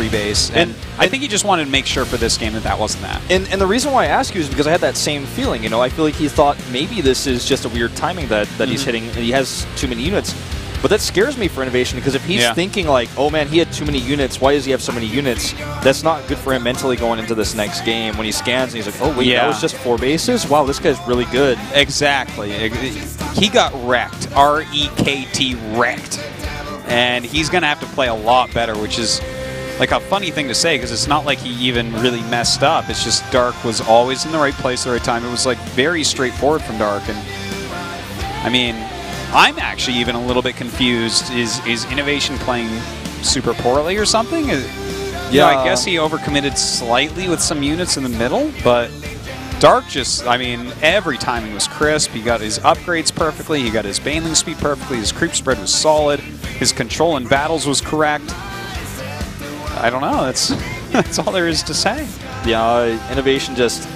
free base. And I think he just wanted to make sure for this game that that wasn't that. And the reason why I ask you is because I had that same feeling. You know, I feel like he thought maybe this is just a weird timing that he's hitting, and he has too many units. But that scares me for Innovation, because if he's thinking like, oh man, he had too many units, why does he have so many units? That's not good for him mentally going into this next game when he scans and he's like, oh wait, that was just 4 bases? Wow, this guy's really good. Exactly. He got wrecked. R-E-K-T, wrecked. And he's going to have to play a lot better, which is like a funny thing to say, because it's not like he even really messed up. It's just Dark was always in the right place at the right time. It was like very straightforward from Dark. And I mean, I'm actually even a little bit confused. Is Innovation playing super poorly or something? You know, I guess he overcommitted slightly with some units in the middle, but Dark just, I mean, every timing was crisp. He got his upgrades perfectly. He got his baneling speed perfectly. His creep spread was solid. His control in battles was correct. I don't know. That's all there is to say. Yeah, Innovation just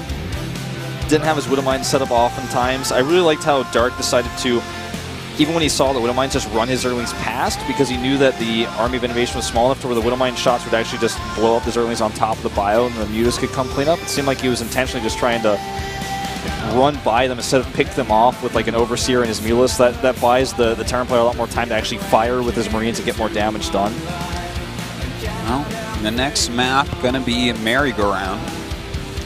didn't have his Widowmine set up oftentimes. I really liked how Dark decided to, even when he saw the Widowmines, just run his Zerglings past, because he knew that the Army of Innovation was small enough to where the Widowmine shots would actually just blow up the Zerglings on top of the bio, and the Mutas could come clean up. It seemed like he was intentionally just trying to run by them instead of pick them off with like an Overseer and his Mulus. That buys the Terran player a lot more time to actually fire with his Marines and get more damage done. Well, the next map gonna be a merry-go-round.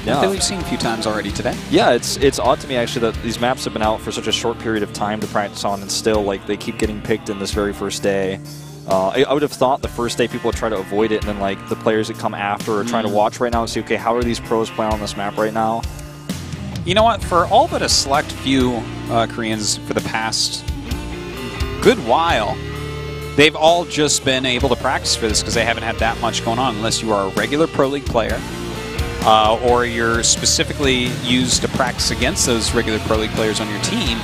Yeah. That we've seen a few times already today. Yeah, it's odd to me actually that these maps have been out for such a short period of time to practice on, and still like they keep getting picked in this very first day. I would have thought the first day people would try to avoid it, and then like the players that come after are trying to watch right now and see, okay, how are these pros playing on this map right now? You know what? For all but a select few Koreans for the past good while, they've all just been able to practice for this because they haven't had that much going on, unless you are a regular Pro League player. Or you're specifically used to practice against those regular Pro League players on your team,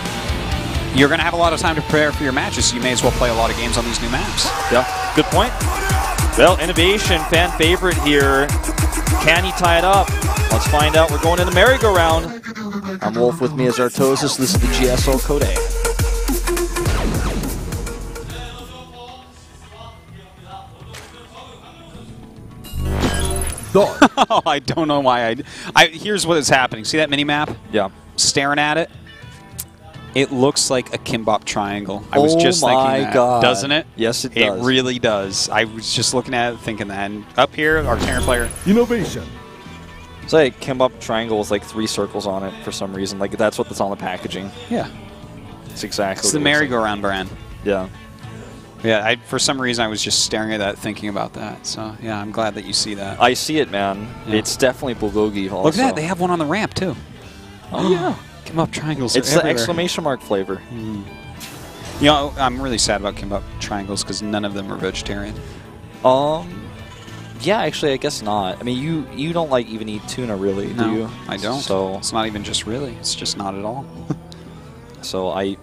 you're going to have a lot of time to prepare for your matches, so you may as well play a lot of games on these new maps. Yeah, good point. Well, Innovation, fan favorite here. Can he tie it up? Let's find out. We're going in the merry-go-round. I'm Wolf, with me as Artosis. This is the GSL Code A. Oh, I don't know why here's what is happening. See that mini-map? Yeah. Staring at it. It looks like a Kimbop triangle. I was just thinking that. God. Doesn't it? Yes, it does. It really does. I was just looking at it thinking that. And up here, our Terran player. Innovation. It's like Kimbop triangle with like 3 circles on it for some reason. Like that's what's on the packaging. Yeah. It's exactly It's the merry-go-round brand. Yeah. Yeah, for some reason I was just staring at that, thinking about that. So, yeah, I'm glad that you see that. I see it, man. Yeah. It's definitely Bulgogi also. Look at that. They have one on the ramp, too. Oh, yeah. Kimbop triangles It's the exclamation mark flavor. You know, I'm really sad about Kimbop triangles because none of them are vegetarian. Yeah, actually, I guess not. I mean, you don't like even eat tuna, really, do you? I don't. So it's not even just really. It's just not at all. So I'm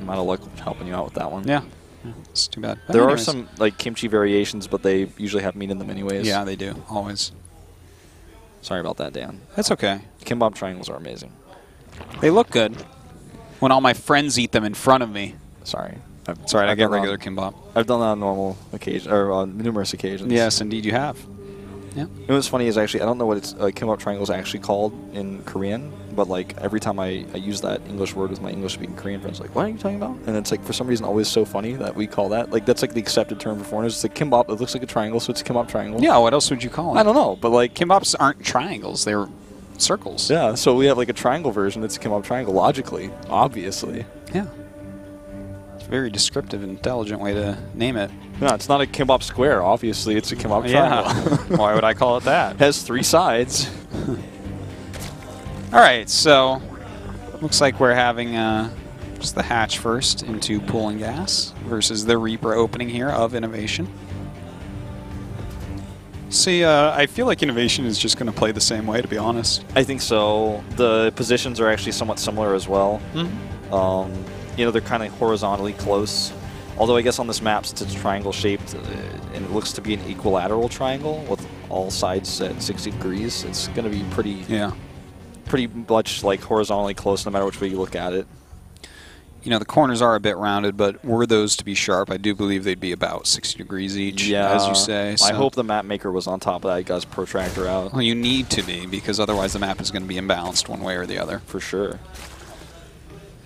out of luck helping you out with that one. Yeah. It's too bad. But there are some like kimchi variations, but they usually have meat in them anyways. Yeah, they do. Always. Sorry about that, Dan. That's okay. Kimbop triangles are amazing. They look good when all my friends eat them in front of me. Sorry. I get regular kimbap. I've done that on normal occasion or on numerous occasions. Yes, indeed you have. Yeah. You know what's funny is actually I don't know what it's kimbap triangle is actually called in Korean, but like every time I use that English word with my English-speaking Korean friends, like, what are you talking about? And it's like for some reason always so funny that we call that, like that's like the accepted term for foreigners. It's like kimbap. It looks like a triangle, so it's a kimbap triangle. Yeah. What else would you call it? I don't know, but like kimbaps aren't triangles; they're circles. Yeah. So we have like a triangle version. It's a kimbap triangle, logically, obviously. Yeah. Very descriptive and intelligent way to name it. No, it's not a kimbap square. Obviously, it's a kimbap triangle. Yeah. Why would I call it that? It has 3 sides. All right, so looks like we're having just the hatch first into Pool and Gas versus the Reaper opening here of Innovation. See, I feel like Innovation is just going to play the same way, to be honest. I think so. The positions are actually somewhat similar as well. Mm-hmm. You know, they're kind of horizontally close. Although I guess on this map, since it's triangle-shaped, and it looks to be an equilateral triangle with all sides at 60 degrees, it's going to be pretty much like horizontally close no matter which way you look at it. you know, the corners are a bit rounded, but were those to be sharp, I do believe they'd be about 60 degrees each, as you say. So. I hope the map maker was on top of that. You guys protractor out. Well, you need to be, because otherwise the map is going to be imbalanced one way or the other. For sure.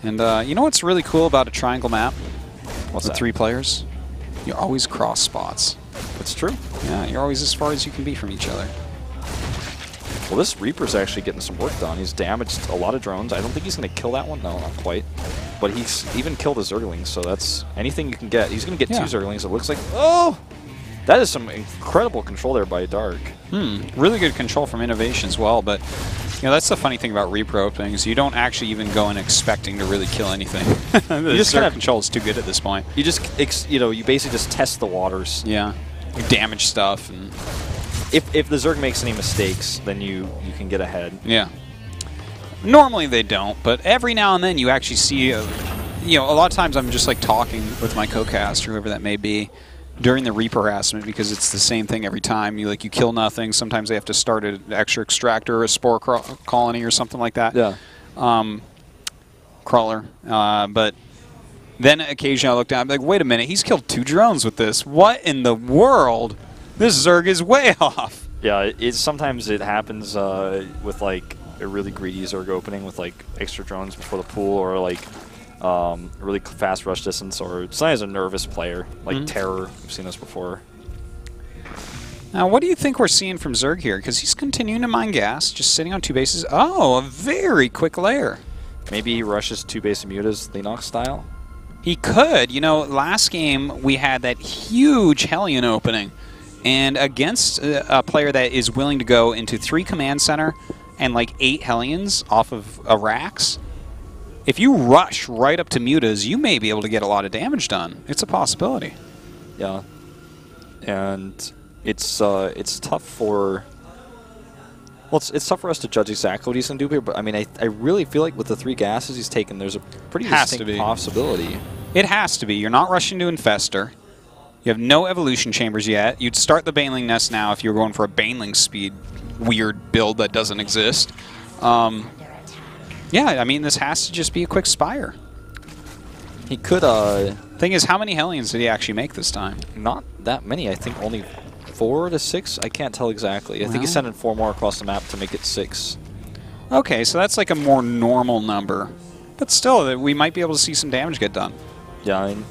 And you know what's really cool about a triangle map? What's the that? 3 players? You always cross spots. It's true. Yeah, you're always as far as you can be from each other. Well, this Reaper's actually getting some work done. He's damaged a lot of drones. I don't think he's going to kill that one. No, not quite. But he's even killed a Zergling, so that's anything you can get. He's going to get 2 Zerglings. It looks like... Oh! That is some incredible control there by Dark. Really good control from Innovation as well, but you know, that's the funny thing about Reaper openings. You don't actually even go in expecting to really kill anything. The Zerg control is too good at this point. You just, you know, you basically just test the waters. Yeah. You damage stuff. And if the Zerg makes any mistakes, then you can get ahead. Yeah. Normally they don't, but every now and then you actually see, you know, a lot of times I'm just like talking with my co-cast or whoever that may be during the Reaper harassment, because it's the same thing every time. You kill nothing. Sometimes they have to start an extra extractor or a spore colony or something like that. Yeah. Crawler. But then occasionally I look down, I'm like, wait a minute, he's killed 2 drones with this. What in the world? This Zerg is way off. Yeah, sometimes it happens with like a really greedy Zerg opening with like extra drones before the pool, or like really fast rush distance, or sometimes a nervous player like Terror. We've seen this before. Now, what do you think we're seeing from Zerg here? Because he's continuing to mine gas, just sitting on 2 bases. Oh, a very quick layer. Maybe he rushes 2 base mutas, Leenox style. He could. You know, last game we had that huge Hellion opening, and against a player that is willing to go into 3 command center and like 8 Hellions off of a Rax, if you rush right up to mutas, you may be able to get a lot of damage done. It's a possibility. Yeah, and it's tough for... Well, it's tough for us to judge exactly what he's going to do here, but I mean, I really feel like with the 3 gases he's taken, there's a pretty distinct possibility. It has to be. You're not rushing to Infester. You have no evolution chambers yet. You'd start the Baneling Nest now if you were going for a Baneling speed weird build that doesn't exist. Yeah, I mean, this has to just be a quick Spire. He could... Thing is, how many Hellions did he actually make this time? Not that many. I think only 4 to 6. I can't tell exactly. I think he's sending 4 more across the map to make it 6. Okay, so that's like a more normal number. But still, we might be able to see some damage get done. Yeah, I mean,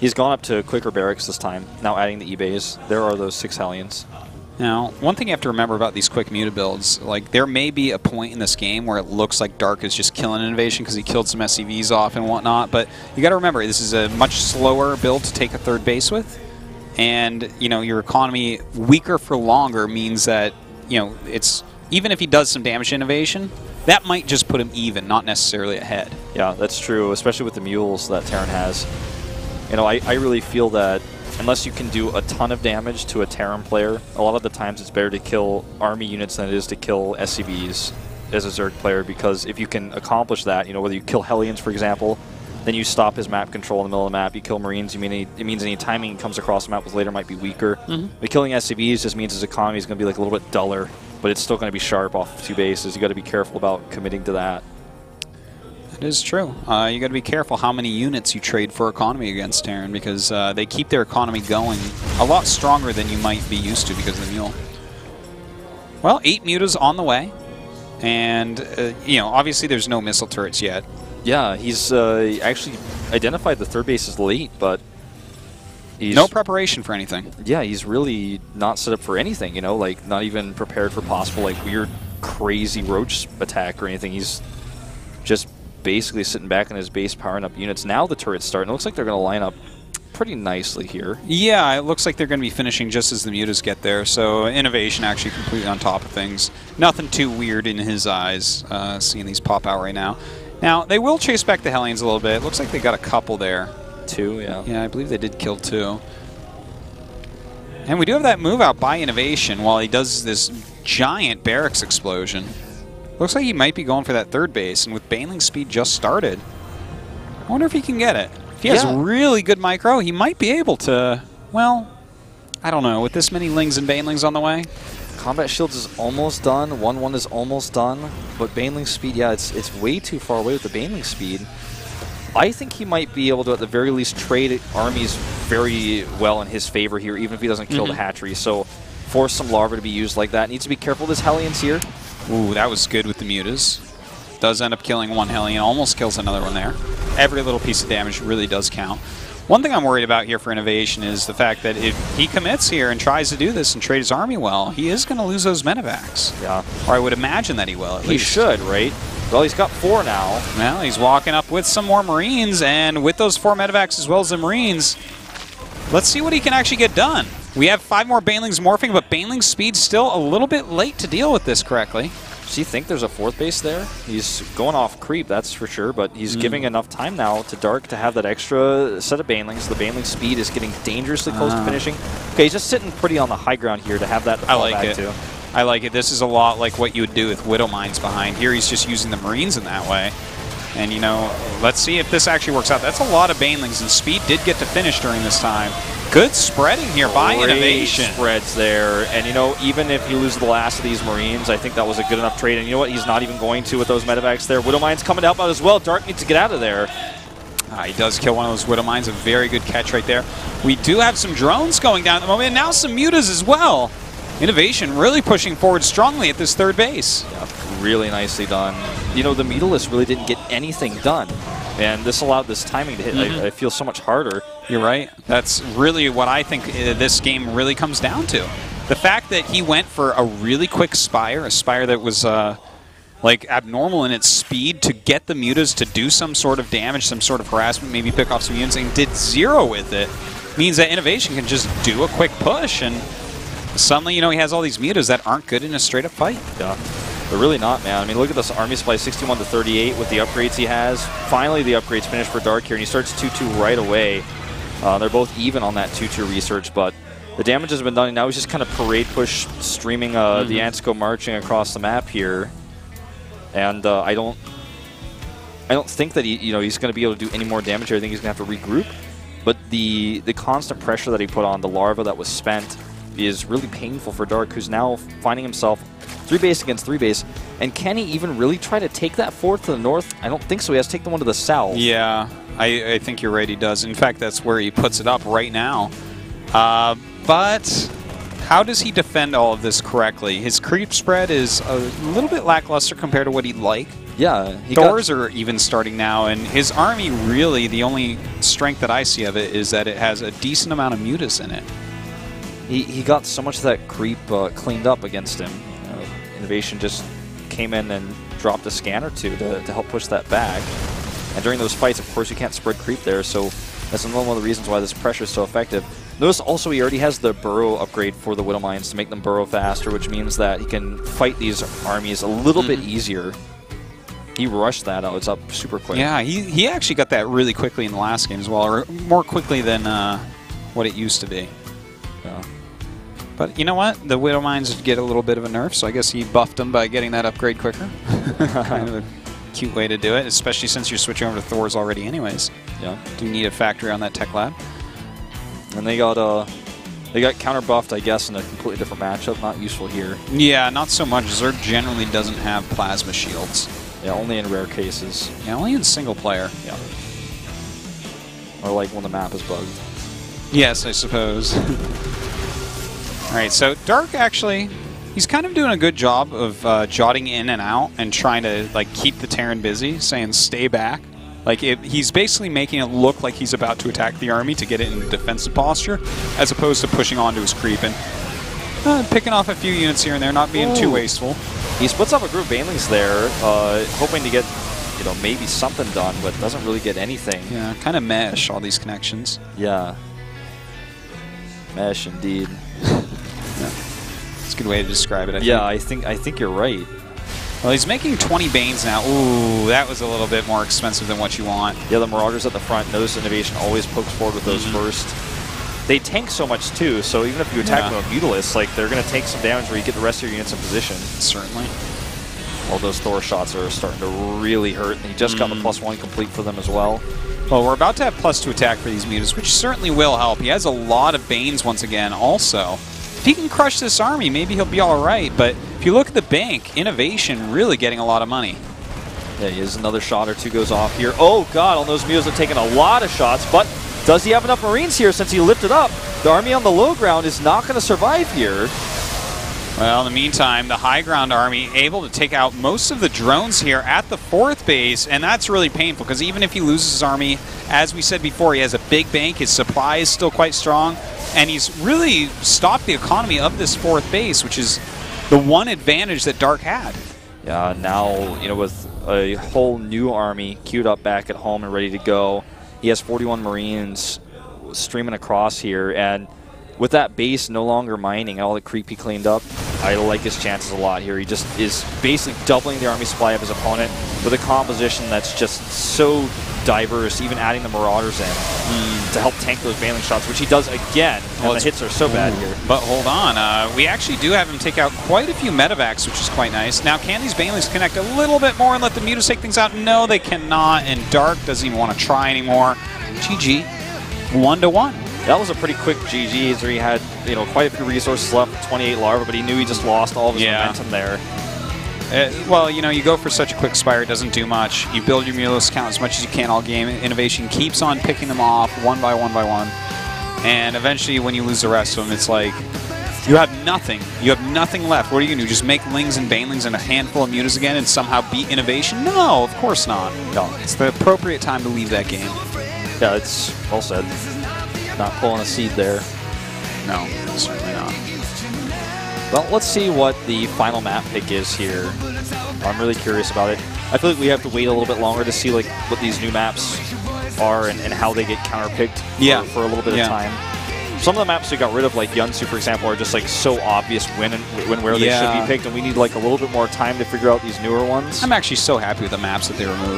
he's gone up to quicker barracks this time, now adding the E-bays. There are those 6 Hellions. Now, one thing you have to remember about these quick muta builds, like there may be a point in this game where it looks like Dark is just killing Innovation because he killed some SCVs off and whatnot, but you got to remember, this is a much slower build to take a 3rd base with, and, you know, your economy weaker for longer means that, you know, it's, even if he does some damage to Innovation, that might just put him even, not necessarily ahead. Yeah, that's true, especially with the mules that Terran has. You know, I really feel that unless you can do a ton of damage to a Terran player, a lot of the times it's better to kill army units than it is to kill SCVs as a Zerg player, because if you can accomplish that, you know, whether you kill Hellions, for example, then you stop his map control in the middle of the map, you kill Marines, it means any timing he comes across the map with later might be weaker. But killing SCVs just means his economy is going to be like a little bit duller, but it's still going to be sharp off of 2 bases. You got to be careful about committing to that. It is true. You got to be careful how many units you trade for economy against Terran, because they keep their economy going a lot stronger than you might be used to because of the mule. Well, 8 mutas on the way, and you know, obviously there's no missile turrets yet. Yeah, he's actually identified the 3rd base as late, but he's no preparation for anything. Yeah, he's really not set up for anything. You know, like not even prepared for possible like weird, crazy roach attack or anything. He's just basically sitting back in his base, powering up units. Now the turrets start, and it looks like they're going to line up pretty nicely here. Yeah, it looks like they're going to be finishing just as the mutas get there, so Innovation actually completely on top of things. Nothing too weird in his eyes, seeing these pop out right now. Now, they will chase back the Hellions a little bit. It looks like they got a couple there. 2, yeah. Yeah, I believe they did kill 2. And we do have that move out by Innovation while he does this giant barracks explosion. Looks like he might be going for that 3rd base, and with Baneling speed just started, I wonder if he can get it. If he has really good micro, he might be able to, well, I don't know, with this many Lings and Banelings on the way. Combat Shields is almost done, 1-1 is almost done, but Baneling speed, yeah, it's way too far away with the Baneling speed. I think he might be able to, at the very least, trade armies very well in his favor here, even if he doesn't kill the hatchery. So force some larvae to be used like that. Needs to be careful with his Hellions here. Ooh, that was good with the mutas. Does end up killing one Hellion, almost kills another one there. Every little piece of damage really does count. One thing I'm worried about here for Innovation is the fact that if he commits here and tries to do this and trade his army well, he is going to lose those medevacs. Yeah. Or I would imagine that he will, at least. He should, right? Well, he's got 4 now. Well, he's walking up with some more Marines, and with those 4 medevacs as well as the Marines, let's see what he can actually get done. We have 5 more Banelings morphing, but Baneling's speed's still a little bit late to deal with this correctly. Does he think there's a 4th base there? He's going off creep, that's for sure, but he's giving enough time now to Dark to have that extra set of Banelings. The Baneling speed is getting dangerously close to finishing. Okay, he's just sitting pretty on the high ground here to have that to fall back to. I like it. This is a lot like what you would do with Widow Mines behind. Here he's just using the Marines in that way. And, you know, let's see if this actually works out. That's a lot of Banelings, and Speed did get to finish during this time. Good spreading here by Innovation. Spreads there. And, you know, even if you lose the last of these Marines, I think that was a good enough trade. And you know what? He's not even going to with those medevacs there. Widow Mine's coming out as well. Dark needs to get out of there. He does kill one of those Widow Mines. A very good catch right there. We do have some drones going down at the moment, and now some mutas as well. Innovation really pushing forward strongly at this 3rd base. Yeah, really nicely done. You know, the Mutalisk really didn't get anything done, and this allowed this timing to hit. I feel so much harder. You're right. That's really what I think this game really comes down to. The fact that he went for a really quick Spire, a Spire that was like abnormal in its speed to get the mutas to do some sort of damage, some sort of harassment, maybe pick off some units, and did 0 with it, means that Innovation can just do a quick push, and suddenly, you know, he has all these mutas that aren't good in a straight-up fight. Yeah, they're really not, man. I mean, look at this army supply, 61 to 38 with the upgrades he has. Finally, the upgrades finished for Dark here, and he starts 2-2 right away. They're both even on that 2-2 research, but the damage has been done. Now he's just kind of parade push, streaming the ants go marching across the map here. And I don't think that he's going to be able to do any more damage here. I think he's going to have to regroup. But the constant pressure that he put on the larva that was spent is really painful for Dark, who's now finding himself 3 base against 3 base. And can he even really try to take that 4th to the north? I don't think so. He has to take the one to the south. Yeah, I think you're right, he does. In fact, that's where he puts it up right now. But how does he defend all of this correctly? His creep spread is a little bit lackluster compared to what he'd like. Yeah. Thors are even starting now, and his army really, the only strength that I see of it is that it has a decent amount of mutas in it. He got so much of that creep cleaned up against him. Innovation just came in and dropped a scan or 2 to help push that back. And during those fights, of course, you can't spread creep there, so that's one of the reasons why this pressure is so effective. Notice also he already has the burrow upgrade for the Widow Mines to make them burrow faster, which means that he can fight these armies a little bit easier. He rushed that out. It's up super quick. Yeah, he actually got that really quickly in the last game as well, or more quickly than what it used to be. Yeah. But you know what? The Widow Mines get a little bit of a nerf, so I guess he buffed them by getting that upgrade quicker. Kind of a cute way to do it, especially since you're switching over to Thors already anyways. Yeah. Do you need a factory on that tech lab? And they got counter buffed, I guess, in a completely different matchup. Not useful here. Yeah, not so much. Zerg generally doesn't have plasma shields. Yeah, only in rare cases. Yeah, only in single player. Yeah. Or like when the map is bugged. Yes, I suppose. Alright, so Dark actually, he's kind of doing a good job of jotting in and out and trying to like keep the Terran busy, saying stay back. Like he's basically making it look like he's about to attack the army to get it in defensive posture, as opposed to pushing onto his creep and picking off a few units here and there, not being too wasteful. He splits up a group of Banelings there, hoping to get, maybe something done, but doesn't really get anything. Yeah, kind of mesh, all these connections. Yeah. Mesh, indeed. Yeah. It's a good way to describe it, I think you're right. Well, he's making 20 Banes now. Ooh, that was a little bit more expensive than what you want. Yeah, the Marauders at the front. Notice Innovation always pokes forward with those first. They tank so much, too, so even if you attack them with Mutalisk, like, they're going to take some damage where you get the rest of your units in position. Certainly. All those Thor shots are starting to really hurt, and he just got the +1 complete for them as well. Well, we're about to have +2 attack for these mutas, which certainly will help. He has a lot of Banes once again also. If he can crush this army, maybe he'll be all right, but if you look at the bank, Innovation really getting a lot of money. Yeah, he is. Another shot or two goes off here. Oh, God, on those mules have taken a lot of shots, but does he have enough Marines here since he lifted up? The army on the low ground is not going to survive here. Well, in the meantime, the high ground army able to take out most of the drones here at the 4th base, and that's really painful because even if he loses his army, as we said before, he has a big bank, his supply is still quite strong, and he's really stopped the economy of this 4th base, which is the one advantage that Dark had. Yeah, now, you know, with a whole new army queued up back at home and ready to go, he has 41 Marines streaming across here, and with that base no longer mining, all the creep he cleaned up, I like his chances a lot here. He just is basically doubling the army supply of his opponent with a composition that's just so diverse, even adding the Marauders in to help tank those Baneling shots, which he does again, and the hits are so bad here. But hold on, we actually do have him take out quite a few medevacs, which is quite nice. Now, can these Banelings connect a little bit more and let the Mutas take things out? No, they cannot, and Dark doesn't even want to try anymore. GG, 1-1. That was a pretty quick GG, where he had, you know, quite a few resources left, 28 larvae, but he knew he just lost all of his momentum there. Well, you know, you go for such a quick Spire, it doesn't do much. You build your Mulos count as much as you can all game. Innovation keeps on picking them off one by one by one. And eventually, when you lose the rest of them, it's like, you have nothing. You have nothing left. What are you going to do? Just make Lings and Banelings and a handful of Mutas again and somehow beat Innovation? No, of course not. No, it's the appropriate time to leave that game. Yeah, it's well said. Not pulling a seed there. No, certainly not. Well, let's see what the final map pick is here. I'm really curious about it. I feel like we have to wait a little bit longer to see like what these new maps are and how they get counterpicked for a little bit of time. Some of the maps we got rid of, like Yunsu, for example, are just like so obvious when where they should be picked, and we need like a little bit more time to figure out these newer ones. I'm actually so happy with the maps that they removed.